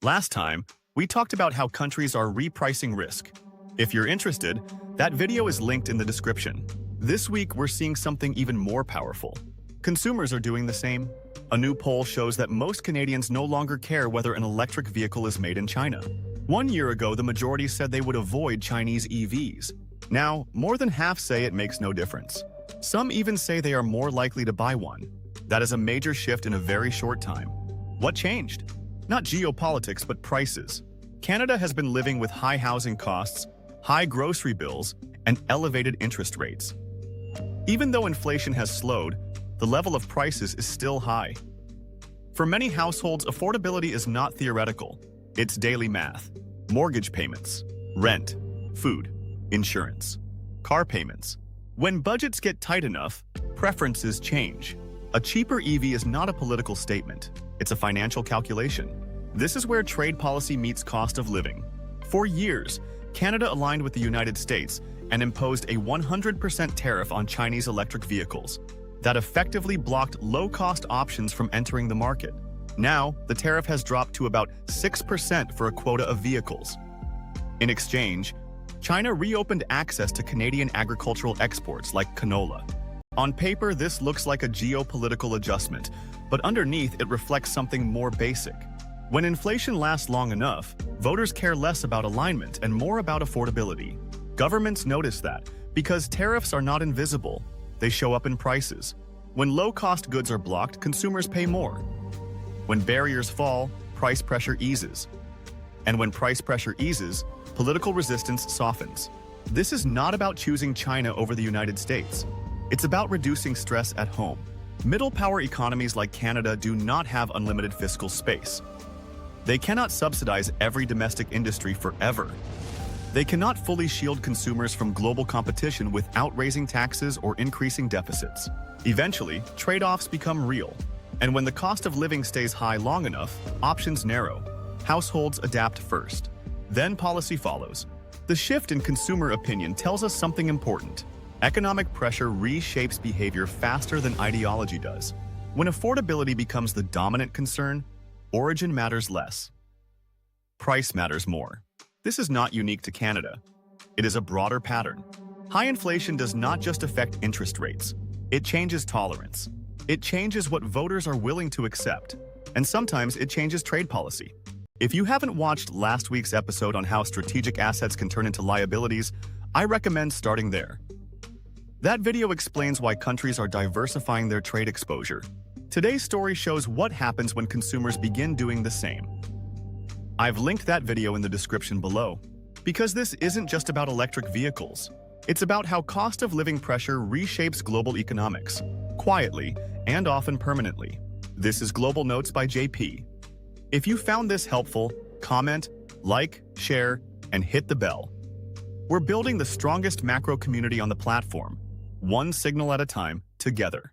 Last time, we talked about how countries are repricing risk. If you're interested, that video is linked in the description. This week, we're seeing something even more powerful. Consumers are doing the same. A new poll shows that most Canadians no longer care whether an electric vehicle is made in China. 1 year ago, the majority said they would avoid Chinese EVs. Now, more than half say it makes no difference. Some even say they are more likely to buy one. That is a major shift in a very short time. What changed? Not geopolitics, but prices. Canada has been living with high housing costs, high grocery bills, and elevated interest rates. Even though inflation has slowed, the level of prices is still high. For many households, affordability is not theoretical. It's daily math. Mortgage payments, rent, food, insurance, car payments. When budgets get tight enough, preferences change. A cheaper EV is not a political statement. It's a financial calculation. This is where trade policy meets cost of living. For years, Canada aligned with the United States and imposed a 100% tariff on Chinese electric vehicles that effectively blocked low-cost options from entering the market. Now, the tariff has dropped to about 6% for a quota of vehicles. In exchange, China reopened access to Canadian agricultural exports like canola. On paper, this looks like a geopolitical adjustment, but underneath it reflects something more basic. When inflation lasts long enough, voters care less about alignment and more about affordability. Governments notice that because tariffs are not invisible, they show up in prices. When low-cost goods are blocked, consumers pay more. When barriers fall, price pressure eases. And when price pressure eases, political resistance softens. This is not about choosing China over the United States. It's about reducing stress at home. Middle-power economies like Canada do not have unlimited fiscal space. They cannot subsidize every domestic industry forever. They cannot fully shield consumers from global competition without raising taxes or increasing deficits. Eventually, trade-offs become real. And when the cost of living stays high long enough, options narrow. Households adapt first. Then policy follows. The shift in consumer opinion tells us something important. Economic pressure reshapes behavior faster than ideology does. When affordability becomes the dominant concern, origin matters less. Price matters more. This is not unique to Canada. It is a broader pattern. High inflation does not just affect interest rates. It changes tolerance. It changes what voters are willing to accept. And sometimes it changes trade policy. If you haven't watched last week's episode on how strategic assets can turn into liabilities, I recommend starting there. That video explains why countries are diversifying their trade exposure. Today's story shows what happens when consumers begin doing the same. I've linked that video in the description below. Because this isn't just about electric vehicles. It's about how cost of living pressure reshapes global economics, quietly and often permanently. This is Global Notes by JP. If you found this helpful, comment, like, share, and hit the bell. We're building the strongest macro community on the platform, one signal at a time, together.